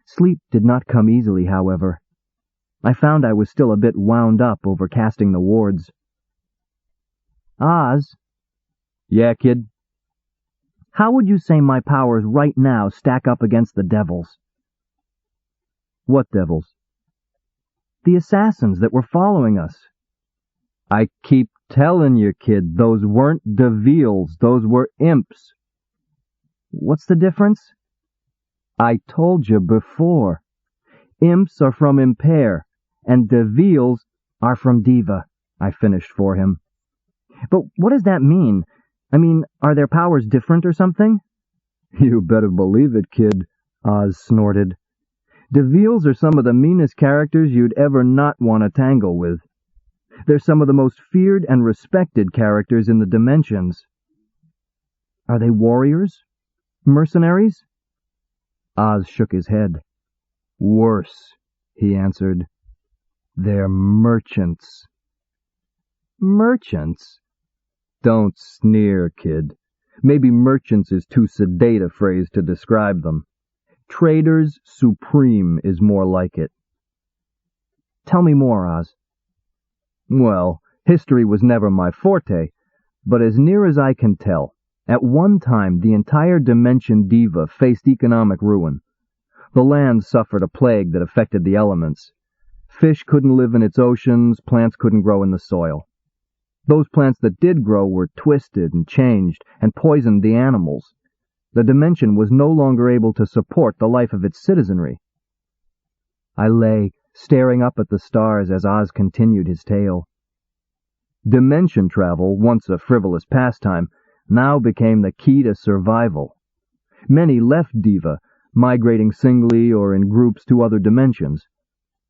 Sleep did not come easily, however. I found I was still a bit wound up over casting the wards. Oz? Yeah, kid? How would you say my powers right now stack up against the devils? What devils? The assassins that were following us. I keep telling you, kid, those weren't devils, those were imps. What's the difference? I told you before. Imps are from impair, and devils are from diva, I finished for him. But what does that mean? I mean, are their powers different or something? You better believe it, kid, Oz snorted. Devils are some of the meanest characters you'd ever not want to tangle with. They're some of the most feared and respected characters in the dimensions. Are they warriors? Mercenaries? Oz shook his head. Worse, he answered. They're merchants. Merchants? Don't sneer, kid. Maybe merchants is too sedate a phrase to describe them. Traders supreme is more like it. Tell me more, Oz. Well, history was never my forte, but as near as I can tell, at one time the entire Dimension Diva faced economic ruin. The land suffered a plague that affected the elements. Fish couldn't live in its oceans, plants couldn't grow in the soil. Those plants that did grow were twisted and changed and poisoned the animals. The dimension was no longer able to support the life of its citizenry. I lay, staring up at the stars as Oz continued his tale. Dimension travel, once a frivolous pastime, now became the key to survival. Many left Diva, migrating singly or in groups to other dimensions.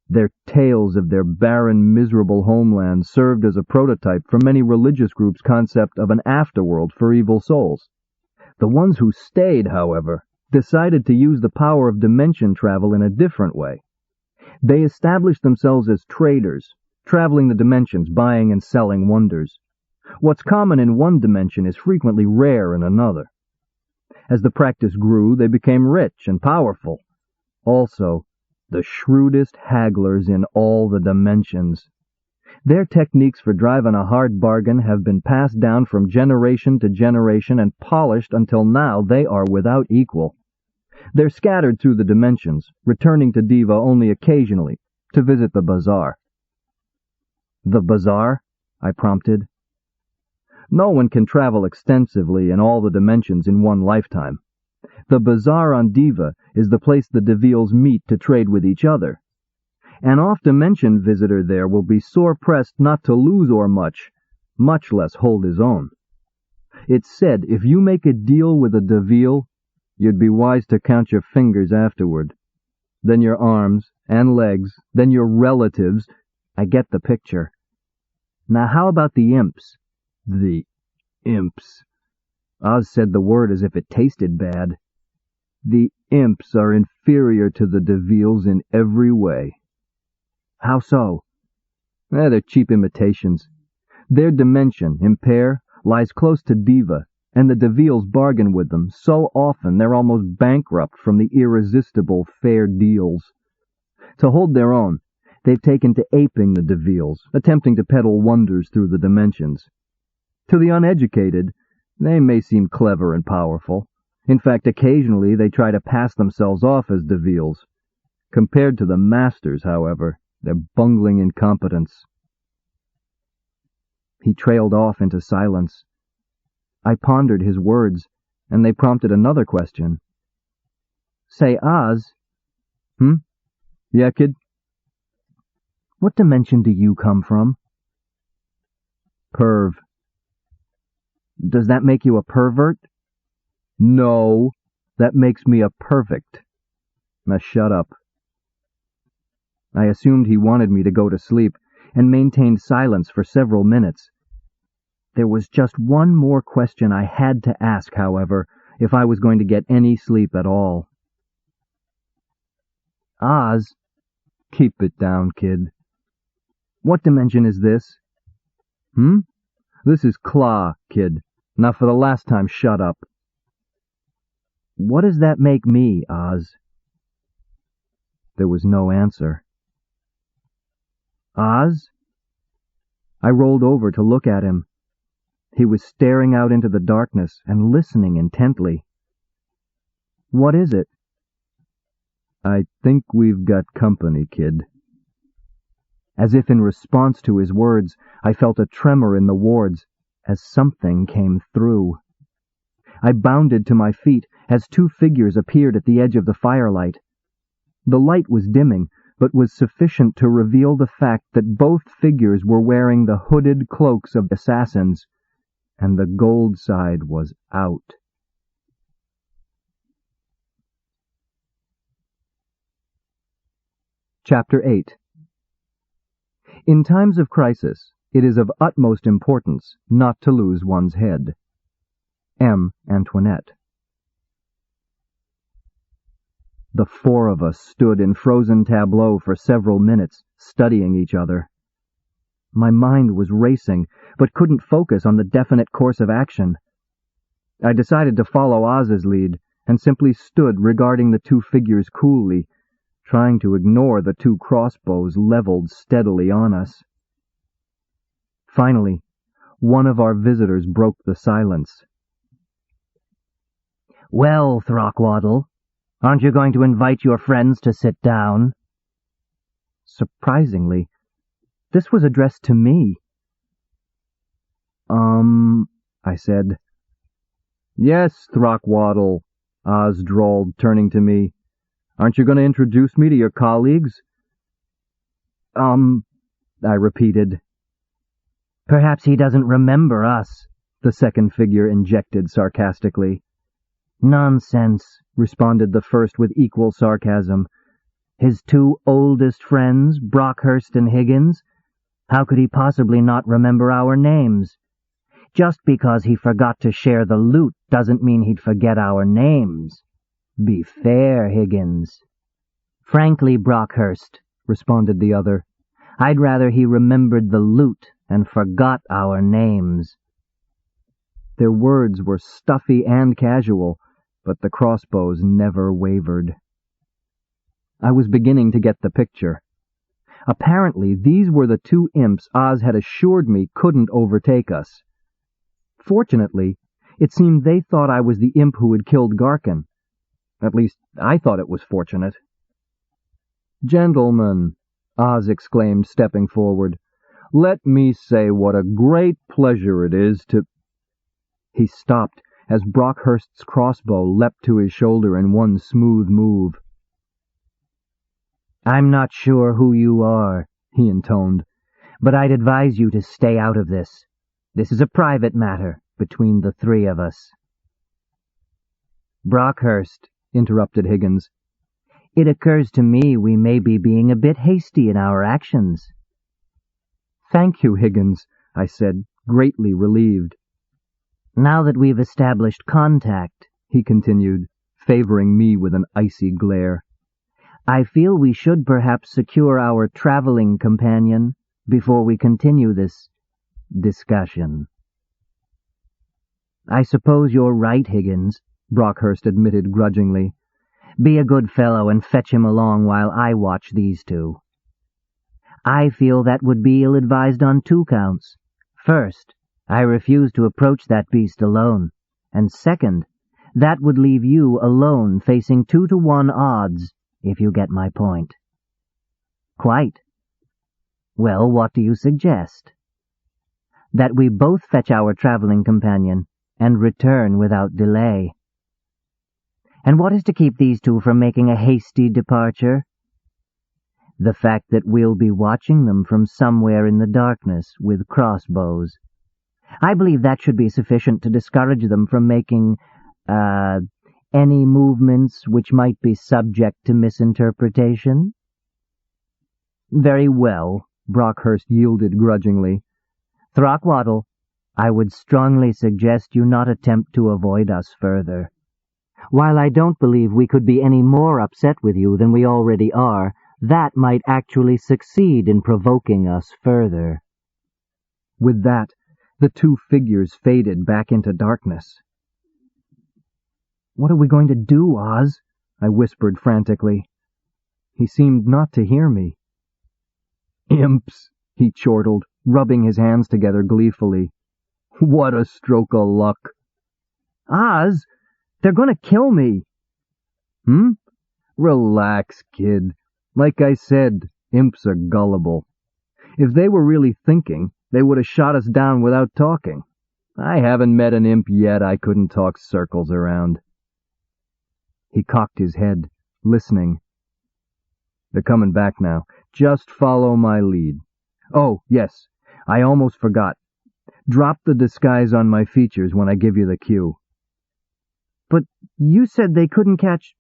Their tales of their barren, miserable homeland served as a prototype for many religious groups' concept of an afterworld for evil souls. The ones who stayed, however, decided to use the power of dimension travel in a different way. They established themselves as traders, traveling the dimensions, buying and selling wonders. What's common in one dimension is frequently rare in another. As the practice grew, they became rich and powerful. Also, the shrewdest hagglers in all the dimensions. Their techniques for driving a hard bargain have been passed down from generation to generation and polished until now they are without equal. They're scattered through the dimensions, returning to Diva only occasionally, to visit the Bazaar. The Bazaar? I prompted. No one can travel extensively in all the dimensions in one lifetime. The Bazaar on Diva is the place the Devils meet to trade with each other. An off-dimension visitor there will be sore-pressed not to lose or much less hold his own. It's said if you make a deal with a Devil, you'd be wise to count your fingers afterward. Then your arms and legs, then your relatives. I get the picture. Now how about the Imps? The Imps. Oz said the word as if it tasted bad. The Imps are inferior to the Devils in every way. How so? They're cheap imitations. Their dimension, impair, lies close to Diva, and the Devils bargain with them so often they're almost bankrupt from the irresistible fair deals. To hold their own, they've taken to aping the Devils, attempting to peddle wonders through the dimensions. To the uneducated, they may seem clever and powerful. In fact, occasionally they try to pass themselves off as Devils. Compared to the masters, however, they're bungling incompetents. He trailed off into silence. I pondered his words, and they prompted another question. Say, Oz. Yeah, kid? What dimension do you come from? Perv. Does that make you a pervert? No, that makes me a perfect. Now shut up. I assumed he wanted me to go to sleep, and maintained silence for several minutes. There was just one more question I had to ask, however, if I was going to get any sleep at all. Oz. Keep it down, kid. What dimension is this? This is Claw, kid. Now for the last time, shut up. What does that make me, Oz? There was no answer. "Oz?" I rolled over to look at him. He was staring out into the darkness and listening intently. "What is it?" "I think we've got company, kid." As if in response to his words, I felt a tremor in the wards as something came through. I bounded to my feet as two figures appeared at the edge of the firelight. The light was dimming, but was sufficient to reveal the fact that both figures were wearing the hooded cloaks of assassins, and the gold side was out. Chapter 8. In times of crisis, it is of utmost importance not to lose one's head. M. Antoinette. The four of us stood in frozen tableau for several minutes, studying each other. My mind was racing, but couldn't focus on the definite course of action. I decided to follow Oz's lead, and simply stood regarding the two figures coolly, trying to ignore the two crossbows leveled steadily on us. Finally, one of our visitors broke the silence. "Well, Throckwaddle, aren't you going to invite your friends to sit down?" Surprisingly, this was addressed to me. I said. "Yes, Throckwaddle," Oz drawled, turning to me. "Aren't you going to introduce me to your colleagues?" I repeated. "Perhaps he doesn't remember us," the second figure injected sarcastically. "Nonsense," responded the first with equal sarcasm. "His two oldest friends, Brockhurst and Higgins? How could he possibly not remember our names? Just because he forgot to share the loot doesn't mean he'd forget our names. Be fair, Higgins." "Frankly, Brockhurst," responded the other, "I'd rather he remembered the loot and forgot our names." Their words were stuffy and casual, but the crossbows never wavered. I was beginning to get the picture. Apparently, these were the two imps Oz had assured me couldn't overtake us. Fortunately, it seemed they thought I was the imp who had killed Garkin. At least, I thought it was fortunate. "Gentlemen," Oz exclaimed, stepping forward, "let me say what a great pleasure it is to—" He stopped as Brockhurst's crossbow leapt to his shoulder in one smooth move. "I'm not sure who you are," he intoned, "but I'd advise you to stay out of this. This is a private matter between the three of us." "Brockhurst," interrupted Higgins, "it occurs to me we may be being a bit hasty in our actions." "Thank you, Higgins," I said, greatly relieved. "Now that we've established contact," he continued, favoring me with an icy glare, "I feel we should perhaps secure our traveling companion before we continue this discussion." "I suppose you're right, Higgins," Brockhurst admitted grudgingly. "Be a good fellow and fetch him along while I watch these two." "I feel that would be ill-advised on two counts. First, I refuse to approach that beast alone, and second, that would leave you alone facing 2-to-1 odds, if you get my point." "Quite." "Well, what do you suggest?" "That we both fetch our traveling companion and return without delay." "And what is to keep these two from making a hasty departure?" "The fact that we'll be watching them from somewhere in the darkness with crossbows. I believe that should be sufficient to discourage them from making, any movements which might be subject to misinterpretation." "Very well," Brockhurst yielded grudgingly. "Throckwaddle, I would strongly suggest you not attempt to avoid us further. While I don't believe we could be any more upset with you than we already are, that might actually succeed in provoking us further." With that, the two figures faded back into darkness. "What are we going to do, Oz?" I whispered frantically. He seemed not to hear me. "Imps," he chortled, rubbing his hands together gleefully. "What a stroke of luck." "Oz, they're going to kill me." Relax, kid. Like I said, imps are gullible. If they were really thinking, they would have shot us down without talking. I haven't met an imp yet I couldn't talk circles around." He cocked his head, listening. "They're coming back now. Just follow my lead. Oh, yes, I almost forgot. Drop the disguise on my features when I give you the cue." "But you said they couldn't catch—"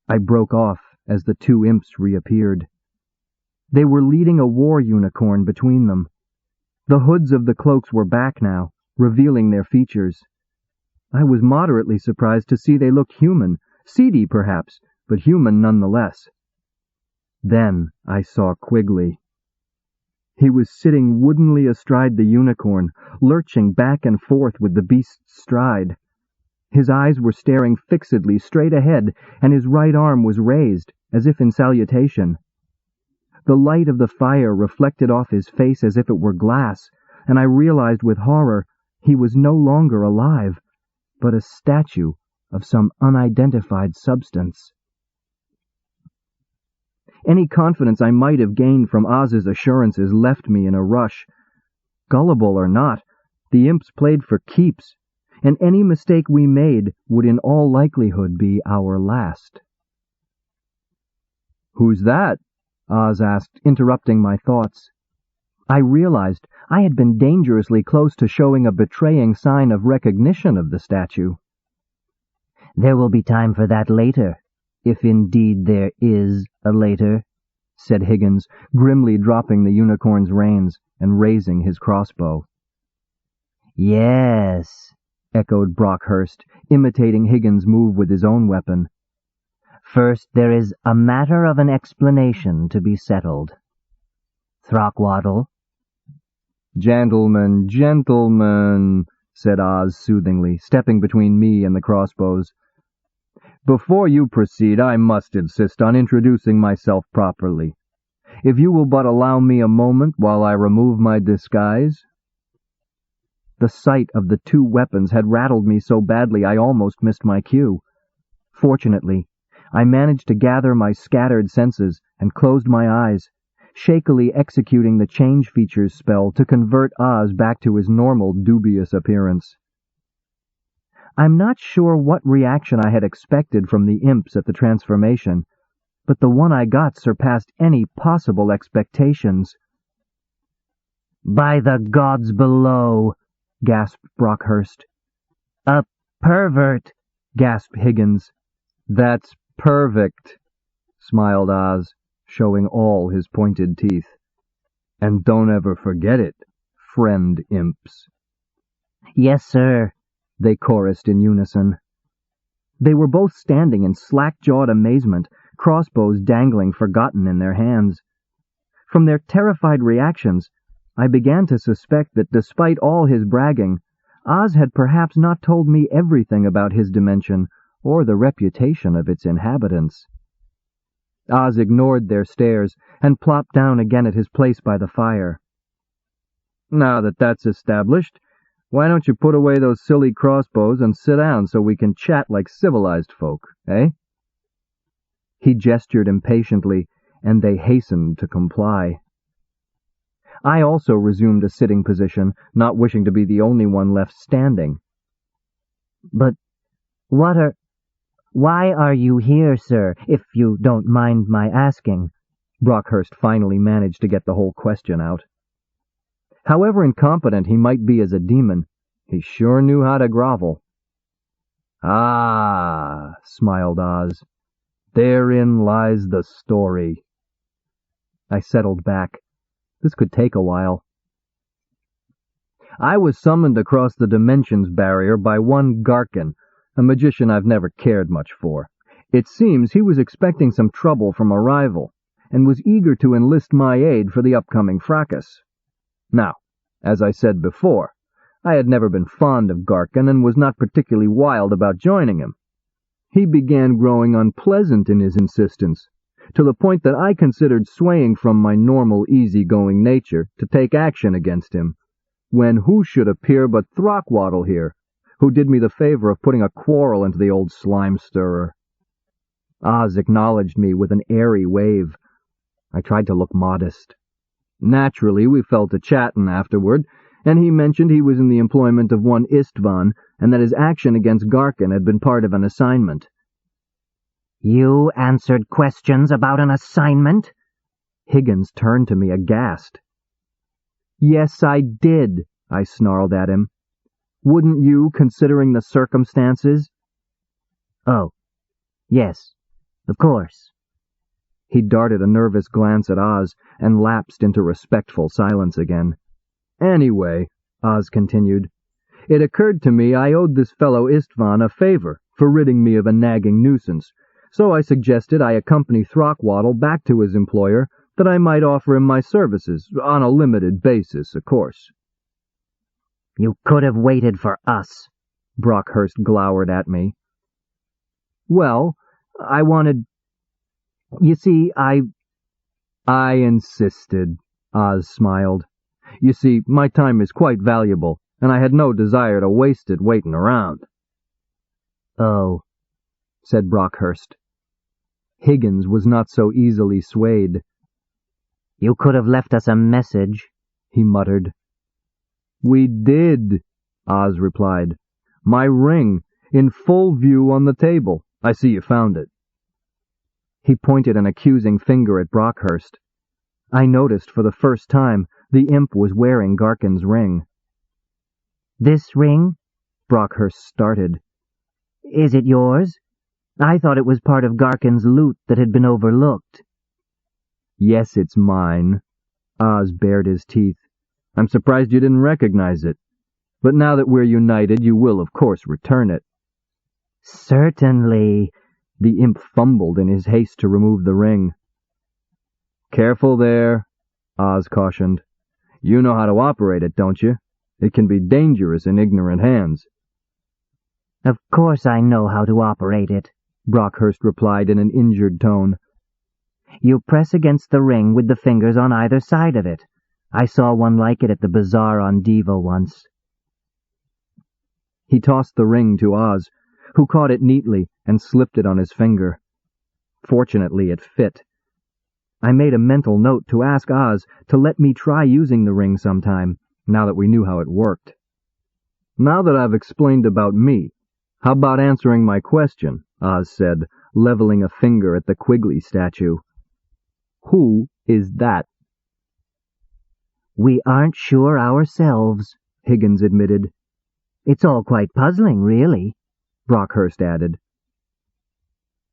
I broke off as the two imps reappeared. They were leading a war unicorn between them. The hoods of the cloaks were back now, revealing their features. I was moderately surprised to see they looked human, seedy perhaps, but human nonetheless. Then I saw Quigley. He was sitting woodenly astride the unicorn, lurching back and forth with the beast's stride. His eyes were staring fixedly straight ahead, and his right arm was raised, as if in salutation. The light of the fire reflected off his face as if it were glass, and I realized with horror he was no longer alive, but a statue of some unidentified substance. Any confidence I might have gained from Oz's assurances left me in a rush. Gullible or not, the imps played for keeps, and any mistake we made would in all likelihood be our last. "Who's that?" Oz asked, interrupting my thoughts. I realized I had been dangerously close to showing a betraying sign of recognition of the statue. "There will be time for that later, if indeed there is a later," said Higgins, grimly dropping the unicorn's reins and raising his crossbow. "Yes," echoed Brockhurst, imitating Higgins' move with his own weapon. "First there is a matter of an explanation to be settled. Throckwaddle." "Gentlemen, gentlemen," said Oz soothingly, stepping between me and the crossbows. "Before you proceed, I must insist on introducing myself properly. If you will but allow me a moment while I remove my disguise." The sight of the two weapons had rattled me so badly I almost missed my cue. Fortunately, I managed to gather my scattered senses and closed my eyes, shakily executing the change features spell to convert Oz back to his normal dubious appearance. I'm not sure what reaction I had expected from the imps at the transformation, but the one I got surpassed any possible expectations. "By the gods below," gasped Brockhurst. "A pervert," gasped Higgins. "That's perfect," smiled Oz, showing all his pointed teeth. "And don't ever forget it, friend imps." "Yes, sir," they chorused in unison. They were both standing in slack-jawed amazement, crossbows dangling forgotten in their hands. From their terrified reactions, I began to suspect that despite all his bragging, Oz had perhaps not told me everything about his dimension or the reputation of its inhabitants. Oz ignored their stares and plopped down again at his place by the fire. "Now that that's established, why don't you put away those silly crossbows and sit down so we can chat like civilized folk, eh?" He gestured impatiently, and they hastened to comply. I also resumed a sitting position, not wishing to be the only one left standing. "But why are you here, sir, if you don't mind my asking?" Brockhurst finally managed to get the whole question out. However incompetent he might be as a demon, he sure knew how to grovel. "Ah," smiled Oz, "therein lies the story." I settled back. This could take a while. "I was summoned across the dimensions barrier by one Garkin, a magician I've never cared much for. It seems he was expecting some trouble from a rival, and was eager to enlist my aid for the upcoming fracas. Now, as I said before, I had never been fond of Garkin and was not particularly wild about joining him. He began growing unpleasant in his insistence, to the point that I considered swaying from my normal easy-going nature to take action against him, when who should appear but Throckwaddle here, who did me the favor of putting a quarrel into the old slime-stirrer. Oz acknowledged me with an airy wave. I tried to look modest. Naturally, we fell to chatting afterward, and he mentioned he was in the employment of one Istvan, and that his action against Garkin had been part of an assignment. You answered questions about an assignment? Higgins turned to me aghast. Yes, I did, I snarled at him. Wouldn't you, considering the circumstances? Oh, yes, of course. He darted a nervous glance at Oz and lapsed into respectful silence again. Anyway, Oz continued, it occurred to me I owed this fellow Istvan a favor for ridding me of a nagging nuisance, so I suggested I accompany Throckwaddle back to his employer, that I might offer him my services, on a limited basis, of course. You could have waited for us, Brockhurst glowered at me. Well, I wanted... You see, I insisted, Oz smiled. You see, my time is quite valuable, and I had no desire to waste it waiting around. Oh, said Brockhurst. Higgins was not so easily swayed. You could have left us a message, he muttered. We did, Oz replied. My ring, in full view on the table. I see you found it. He pointed an accusing finger at Brockhurst. I noticed for the first time the imp was wearing Garkin's ring. This ring? Brockhurst started. Is it yours? I thought it was part of Garkin's loot that had been overlooked. Yes, it's mine. Oz bared his teeth. I'm surprised you didn't recognize it. But now that we're united, you will, of course, return it. Certainly. The imp fumbled in his haste to remove the ring. Careful there, Oz cautioned. You know how to operate it, don't you? It can be dangerous in ignorant hands. Of course I know how to operate it, Brockhurst replied in an injured tone. You press against the ring with the fingers on either side of it. I saw one like it at the Bazaar on Diva once. He tossed the ring to Oz, who caught it neatly and slipped it on his finger. Fortunately, it fit. I made a mental note to ask Oz to let me try using the ring sometime, now that we knew how it worked. Now that I've explained about me, how about answering my question, Oz said, leveling a finger at the Quigley statue. Who is that? We aren't sure ourselves, Higgins admitted. It's all quite puzzling, really, Brockhurst added.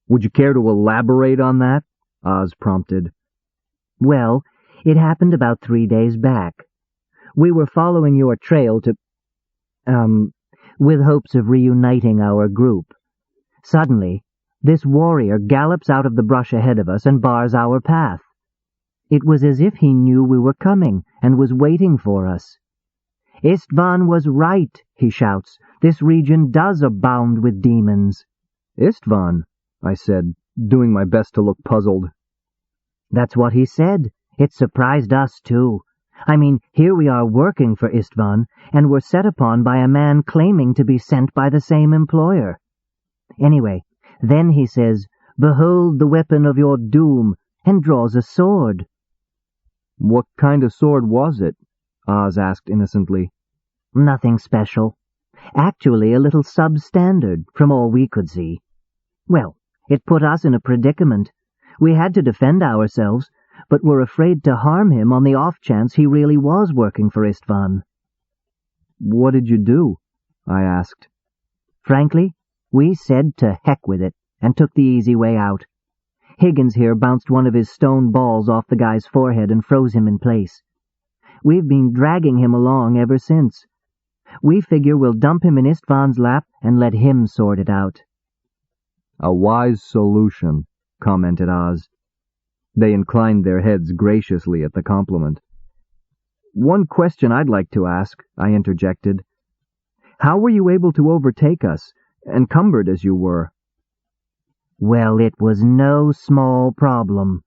Would you care to elaborate on that? Oz prompted. Well, it happened about 3 days back. We were following your trail to... with hopes of reuniting our group. Suddenly, this warrior gallops out of the brush ahead of us and bars our path. It was as if he knew we were coming and was waiting for us. Istvan was right, he shouts. This region does abound with demons. Istvan, I said, doing my best to look puzzled. That's what he said. It surprised us, too. I mean, here we are working for Istvan, and we're set upon by a man claiming to be sent by the same employer. Anyway, then he says, "Behold the weapon of your doom," and draws a sword. What kind of sword was it? Oz asked innocently. Nothing special. Actually, a little substandard, from all we could see. Well, it put us in a predicament. We had to defend ourselves, but were afraid to harm him on the off chance he really was working for Istvan. What did you do? I asked. Frankly, we said to heck with it, and took the easy way out. Higgins here bounced one of his stone balls off the guy's forehead and froze him in place. We've been dragging him along ever since. We figure we'll dump him in Istvan's lap and let him sort it out. A wise solution, commented Oz. They inclined their heads graciously at the compliment. One question I'd like to ask, I interjected. How were you able to overtake us, encumbered as you were? Well, it was no small problem.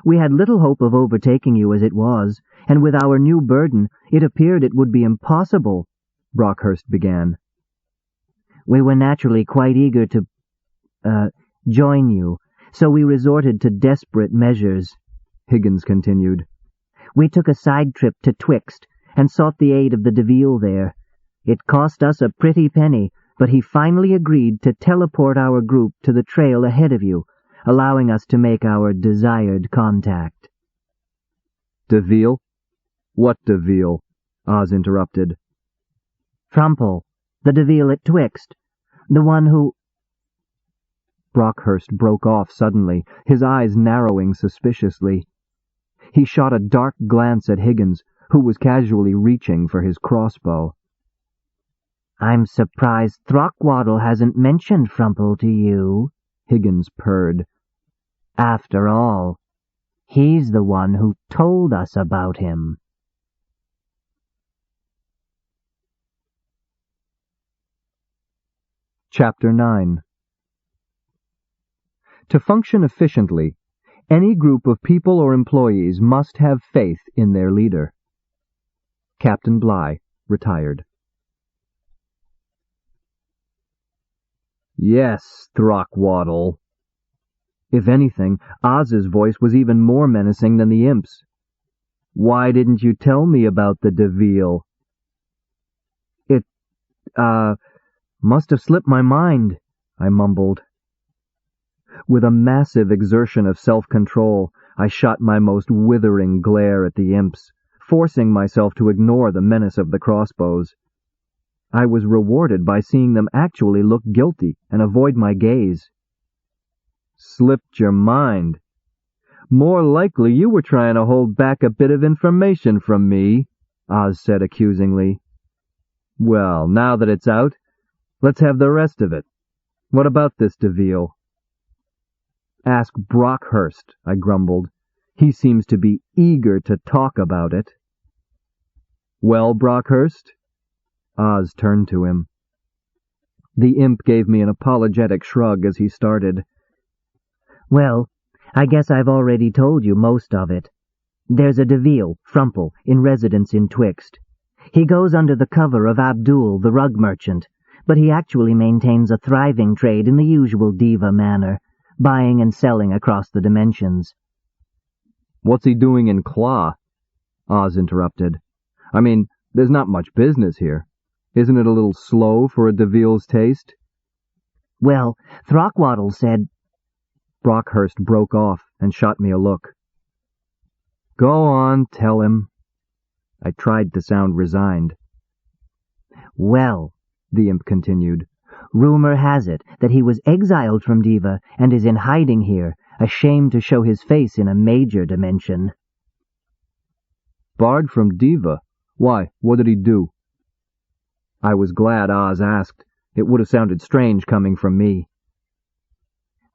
We had little hope of overtaking you as it was, and with our new burden, it appeared it would be impossible, Brockhurst began. We were naturally quite eager to, join you, so we resorted to desperate measures, Higgins continued. We took a side trip to Twixt, and sought the aid of the Deville there. It cost us a pretty penny, but he finally agreed to teleport our group to the trail ahead of you, allowing us to make our desired contact. Deville? What Deville? Oz interrupted. Frumple, the Deville at Twixt, the one who... Brockhurst broke off suddenly, his eyes narrowing suspiciously. He shot a dark glance at Higgins, who was casually reaching for his crossbow. I'm surprised Throckwaddle hasn't mentioned Frumple to you, Higgins purred. After all, he's the one who told us about him. Chapter 9. To function efficiently, any group of people or employees must have faith in their leader. Captain Bligh, retired. Yes, Throckwaddle. If anything, Oz's voice was even more menacing than the Imps. Why didn't you tell me about the Deville? It, must have slipped my mind, I mumbled. With a massive exertion of self-control, I shot my most withering glare at the Imps, forcing myself to ignore the menace of the crossbows. I was rewarded by seeing them actually look guilty and avoid my gaze. Slipped your mind? More likely you were trying to hold back a bit of information from me, Oz said accusingly. Well, now that it's out, let's have the rest of it. What about this Deville? Ask Brockhurst, I grumbled. He seems to be eager to talk about it. Well, Brockhurst? Oz turned to him. The imp gave me an apologetic shrug as he started. Well, I guess I've already told you most of it. There's a Deville, Frumple, in residence in Twixt. He goes under the cover of Abdul, the rug merchant, but he actually maintains a thriving trade in the usual diva manner, buying and selling across the dimensions. What's he doing in Claw? Oz interrupted. I mean, there's not much business here. Isn't it a little slow for a Deville's taste? Well, Throckwaddle said... Brockhurst broke off and shot me a look. Go on, tell him. I tried to sound resigned. Well, the imp continued, rumor has it that he was exiled from Diva and is in hiding here, ashamed to show his face in a major dimension. Barred from Diva? Why, what did he do? I was glad Oz asked. It would have sounded strange coming from me.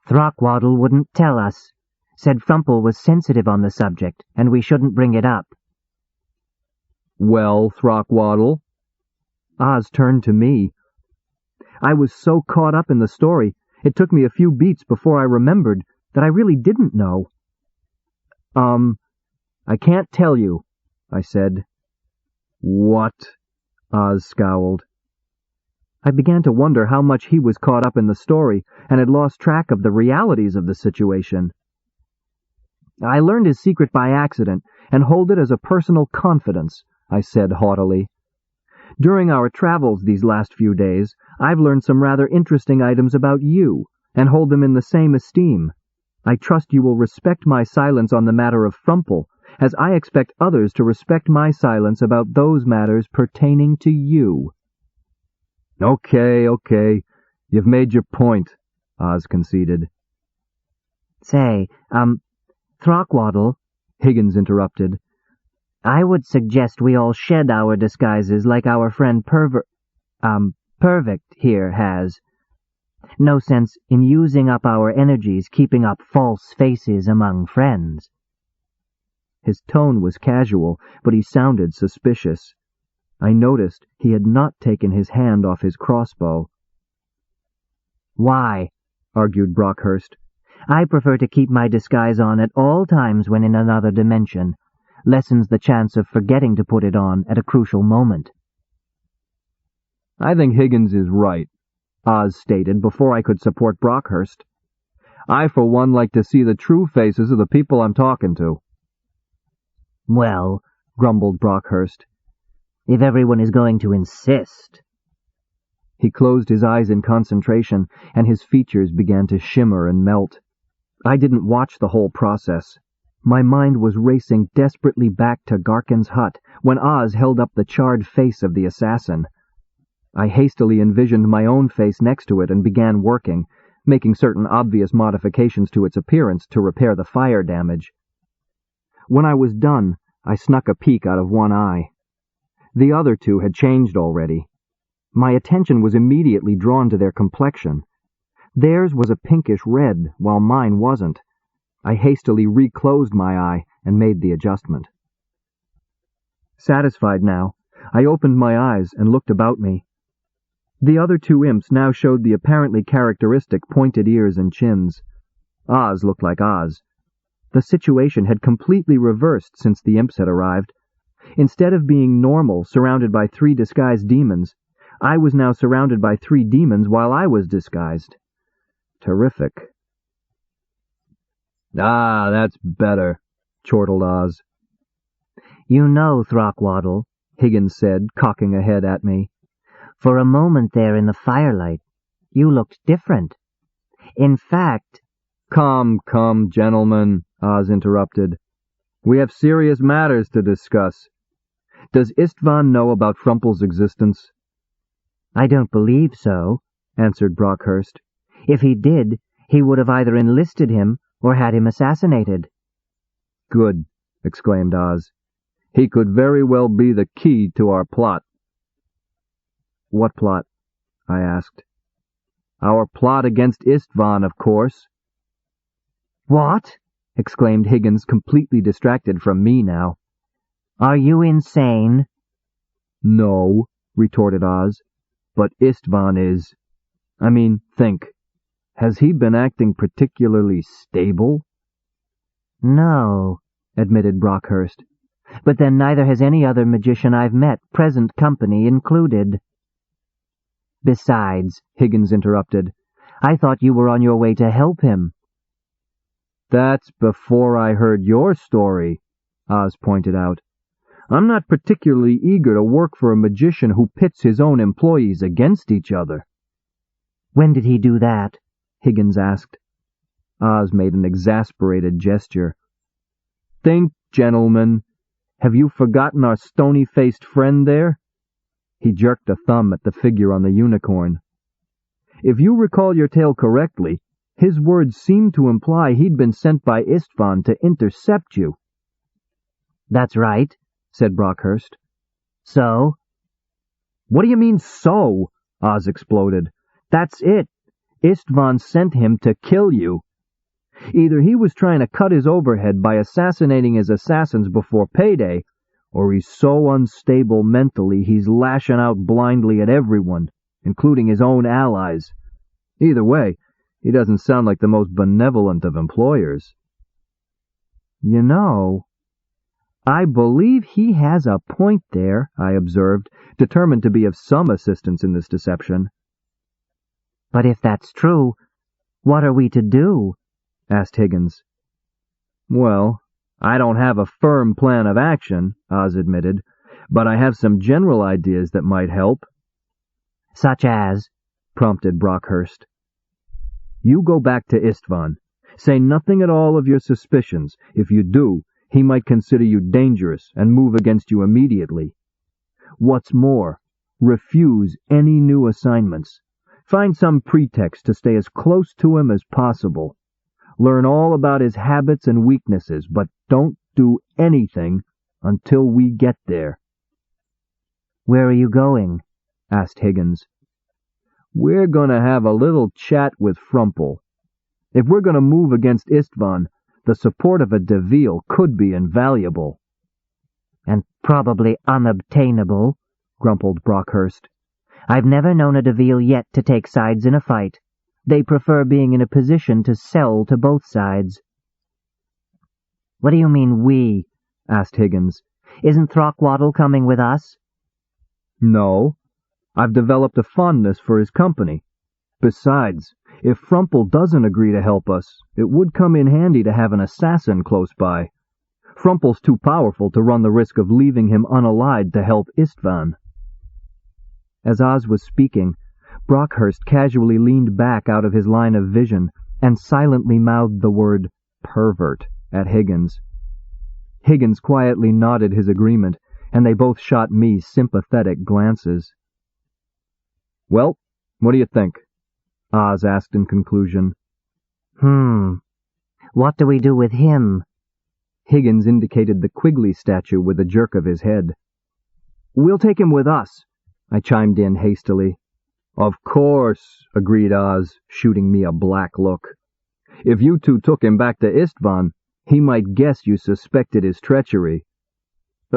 Throckwaddle wouldn't tell us. Said Frumple was sensitive on the subject, and we shouldn't bring it up. Well, Throckwaddle? Oz turned to me. I was so caught up in the story, it took me a few beats before I remembered that I really didn't know. I can't tell you, I said. What? Oz scowled. I began to wonder how much he was caught up in the story and had lost track of the realities of the situation. I learned his secret by accident and hold it as a personal confidence, I said haughtily. During our travels these last few days, I've learned some rather interesting items about you and hold them in the same esteem. I trust you will respect my silence on the matter of Frumple, as I expect others to respect my silence about those matters pertaining to you. Okay. You've made your point, Oz conceded. Say, Throckwaddle, Higgins interrupted. I would suggest we all shed our disguises like our friend Pervict here has. No sense in using up our energies keeping up false faces among friends. His tone was casual, but he sounded suspicious. I noticed he had not taken his hand off his crossbow. Why? argued Brockhurst. "I prefer to keep my disguise on at all times when in another dimension. Lessens the chance of forgetting to put it on at a crucial moment." "I think Higgins is right," Oz stated before I could support Brockhurst. "I, for one, like to see the true faces of the people I'm talking to." "Well," grumbled Brockhurst, "if everyone is going to insist." He closed his eyes in concentration, and his features began to shimmer and melt. I didn't watch the whole process. My mind was racing desperately back to Garkin's hut when Oz held up the charred face of the assassin. I hastily envisioned my own face next to it and began working, making certain obvious modifications to its appearance to repair the fire damage. When I was done, I snuck a peek out of one eye. The other two had changed already. My attention was immediately drawn to their complexion. Theirs was a pinkish red, while mine wasn't. I hastily reclosed my eye and made the adjustment. Satisfied now, I opened my eyes and looked about me. The other two imps now showed the apparently characteristic pointed ears and chins. Oz looked like Oz. The situation had completely reversed since the imps had arrived. Instead of being normal, surrounded by 3 disguised demons, I was now surrounded by 3 demons while I was disguised. Terrific. "Ah, that's better," chortled Oz. "You know, Throckwaddle," Higgins said, cocking a head at me, "for a moment there in the firelight, you looked different. In fact—" Come, gentlemen," Oz interrupted. "We have serious matters to discuss. Does Istvan know about Frumpel's existence?" "I don't believe so," answered Brockhurst. "If he did, he would have either enlisted him or had him assassinated." "Good," exclaimed Oz. "He could very well be the key to our plot." "What plot?" I asked. "Our plot against Istvan, of course." "What?" exclaimed Higgins, completely distracted from me now. "Are you insane?" "No," retorted Oz, "but Istvan is. I mean, think. Has he been acting particularly stable?" "No," admitted Brockhurst. "But then neither has any other magician I've met, present company included." "Besides," Higgins interrupted, "I thought you were on your way to help him." "That's before I heard your story," Oz pointed out. "I'm not particularly eager to work for a magician who pits his own employees against each other." "When did he do that?" Higgins asked. Oz made an exasperated gesture. "Think, gentlemen. Have you forgotten our stony-faced friend there?" He jerked a thumb at the figure on the unicorn. "If you recall your tale correctly, his words seemed to imply he'd been sent by Istvan to intercept you." "That's right," said Brockhurst. "So?" "What do you mean, so?" Oz exploded. "That's it. Istvan sent him to kill you. Either he was trying to cut his overhead by assassinating his assassins before payday, or he's so unstable mentally he's lashing out blindly at everyone, including his own allies. Either way, he doesn't sound like the most benevolent of employers." "You know, I believe he has a point there," I observed, determined to be of some assistance in this deception. "But if that's true, what are we to do?" asked Higgins. "Well, I don't have a firm plan of action," Oz admitted, "but I have some general ideas that might help." "Such as?" prompted Brockhurst. "You go back to Istvan. Say nothing at all of your suspicions. If you do, he might consider you dangerous and move against you immediately. What's more, refuse any new assignments. Find some pretext to stay as close to him as possible. Learn all about his habits and weaknesses, but don't do anything until we get there." "Where are you going?" asked Higgins. "We're going to have a little chat with Frumpel. If we're going to move against Istvan, the support of a Deville could be invaluable." "And probably unobtainable," grumbled Brockhurst. "I've never known a Deville yet to take sides in a fight. They prefer being in a position to sell to both sides." "What do you mean, we?" asked Higgins. "Isn't Throckwaddle coming with us?" "No. I've developed a fondness for his company. Besides, if Frumple doesn't agree to help us, it would come in handy to have an assassin close by. Frumple's too powerful to run the risk of leaving him unallied to help Istvan." As Oz was speaking, Brockhurst casually leaned back out of his line of vision and silently mouthed the word pervert at Higgins. Higgins quietly nodded his agreement, and they both shot me sympathetic glances. "Well, what do you think?" Oz asked in conclusion. What do we do with him?" Higgins indicated the Quigley statue with a jerk of his head. "We'll take him with us," I chimed in hastily. "Of course," agreed Oz, shooting me a black look. "If you two took him back to Istvan, he might guess you suspected his treachery."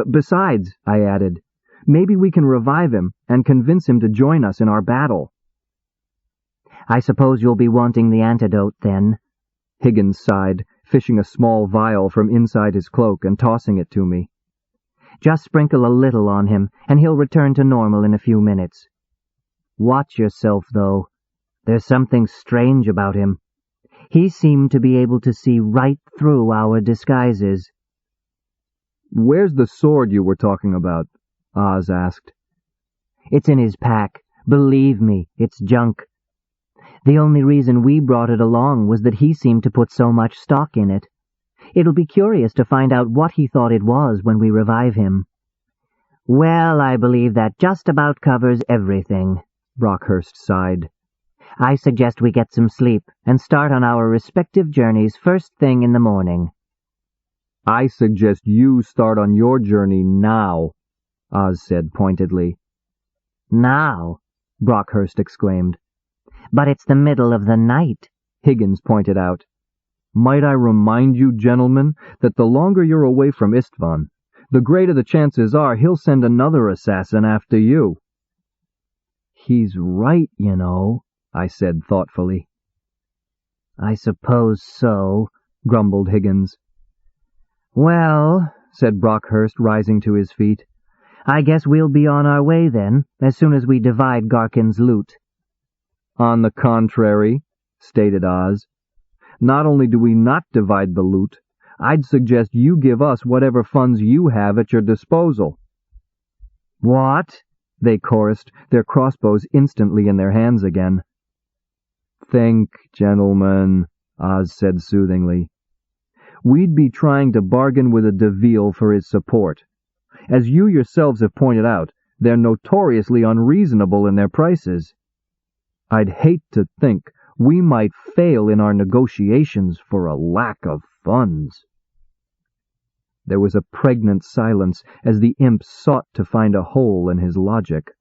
"Besides," I added, "maybe we can revive him and convince him to join us in our battle." "I suppose you'll be wanting the antidote, then?" Higgins sighed, fishing a small vial from inside his cloak and tossing it to me. "Just sprinkle a little on him, and he'll return to normal in a few minutes. Watch yourself, though. There's something strange about him. He seemed to be able to see right through our disguises." "Where's the sword you were talking about?" Oz asked. "It's in his pack. Believe me, it's junk. The only reason we brought it along was that he seemed to put so much stock in it. It'll be curious to find out what he thought it was when we revive him." "Well, I believe that just about covers everything," Brockhurst sighed. "I suggest we get some sleep and start on our respective journeys first thing in the morning." "I suggest you start on your journey now," Oz said pointedly. "Now?" Brockhurst exclaimed. "But it's the middle of the night," Higgins pointed out. "Might I remind you, gentlemen, that the longer you're away from Istvan, the greater the chances are he'll send another assassin after you." "He's right, you know," I said thoughtfully. "I suppose so," grumbled Higgins. "Well," said Brockhurst, rising to his feet, "I guess we'll be on our way then, as soon as we divide Garkin's loot." "On the contrary," stated Oz, "not only do we not divide the loot, I'd suggest you give us whatever funds you have at your disposal." "What?" they chorused, their crossbows instantly in their hands again. "Think, gentlemen," Oz said soothingly. "We'd be trying to bargain with a DeVille for his support. As you yourselves have pointed out, they're notoriously unreasonable in their prices. I'd hate to think we might fail in our negotiations for a lack of funds." There was a pregnant silence as the Imps sought to find a hole in his logic.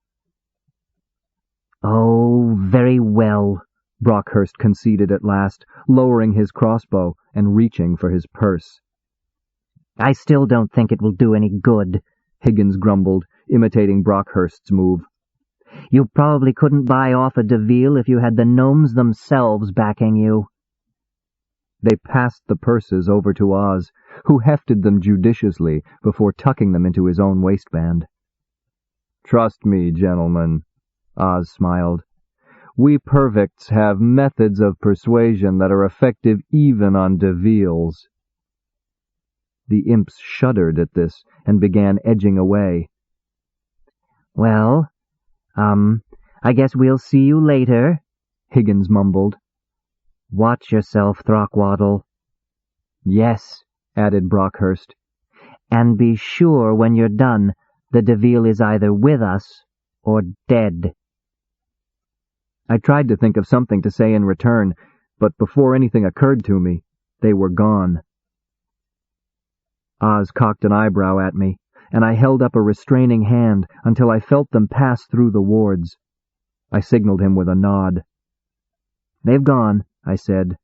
"Oh, very well," Brockhurst conceded at last, lowering his crossbow and reaching for his purse. "I still don't think it will do any good," Higgins grumbled, imitating Brockhurst's move. "You probably couldn't buy off a DeVille if you had the gnomes themselves backing you." They passed the purses over to Oz, who hefted them judiciously before tucking them into his own waistband. "Trust me, gentlemen," Oz smiled. "We Purvicts have methods of persuasion that are effective even on DeVilles." The Imps shuddered at this and began edging away. "Well, I guess we'll see you later," Higgins mumbled. "Watch yourself, Throckwaddle." "Yes," added Brockhurst. "And be sure when you're done, the DeVille is either with us or dead." I tried to think of something to say in return, but before anything occurred to me, they were gone. Oz cocked an eyebrow at me, and I held up a restraining hand until I felt them pass through the wards. I signaled him with a nod. "They've gone," I said.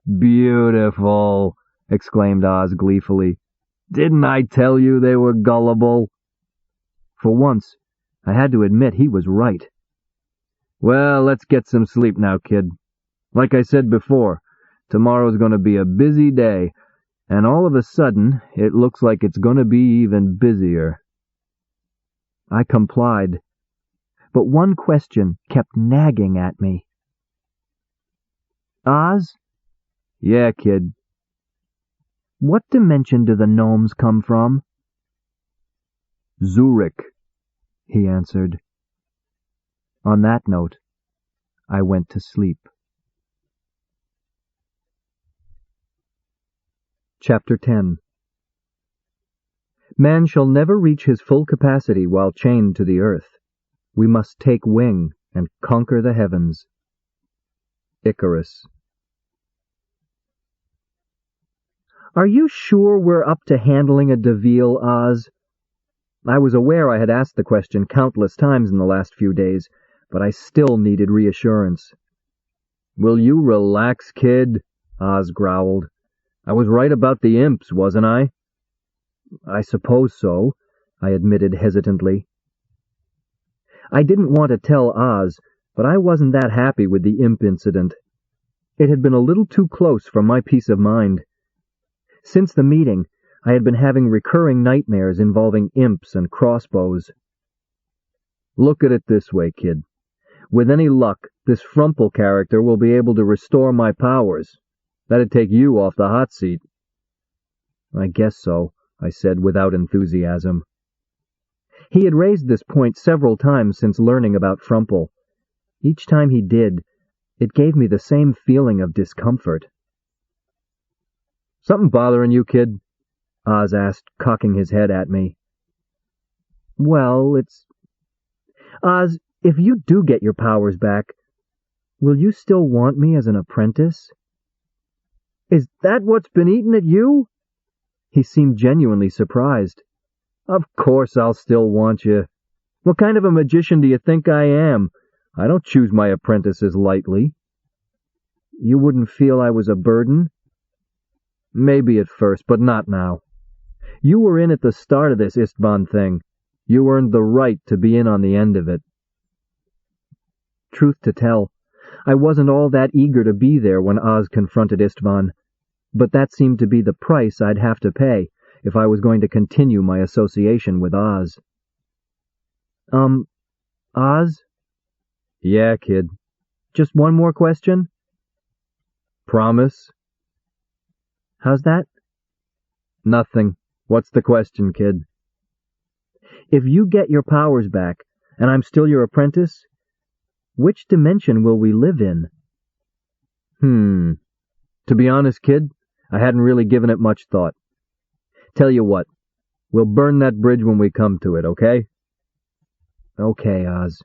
"Beautiful," exclaimed Oz gleefully. "Didn't I tell you they were gullible?" For once, I had to admit he was right. "Well, let's get some sleep now, kid. Like I said before, tomorrow's going to be a busy day, and all of a sudden, it looks like it's going to be even busier." I complied, but one question kept nagging at me. "Oz?" "Yeah, kid." "What dimension do the gnomes come from?" "Zurich," he answered. On that note, I went to sleep. Chapter 10. Man shall never reach his full capacity while chained to the earth. We must take wing and conquer the heavens. Icarus. "Are you sure we're up to handling a Deville, Oz?" I was aware I had asked the question countless times in the last few days, but I still needed reassurance. "Will you relax, kid?" Oz growled. "I was right about the Imps, wasn't I?" "I suppose so," I admitted hesitantly. I didn't want to tell Oz, but I wasn't that happy with the Imp incident. It had been a little too close for my peace of mind. Since the meeting, I had been having recurring nightmares involving imps and crossbows. "Look at it this way, kid. With any luck, this Frumple character will be able to restore my powers. That'd take you off the hot seat." "I guess so," I said without enthusiasm. He had raised this point several times since learning about Frumple. Each time he did, it gave me the same feeling of discomfort. "Something bothering you, kid?" Oz asked, cocking his head at me. "Well, Oz, if you do get your powers back, will you still want me as an apprentice?" "Is that what's been eating at you?" He seemed genuinely surprised. "Of course I'll still want you. What kind of a magician do you think I am? I don't choose my apprentices lightly." "You wouldn't feel I was a burden?" "Maybe at first, but not now. You were in at the start of this Istvan thing. You earned the right to be in on the end of it." Truth to tell, I wasn't all that eager to be there when Oz confronted Istvan, but that seemed to be the price I'd have to pay if I was going to continue my association with Oz. Oz? "Yeah, kid." "Just one more question?" "Promise?" "How's that?" "Nothing. What's the question, kid?" "If you get your powers back, and I'm still your apprentice, which dimension will we live in?" To be honest, kid, I hadn't really given it much thought. Tell you what, we'll burn that bridge when we come to it, okay?" "Okay, Oz."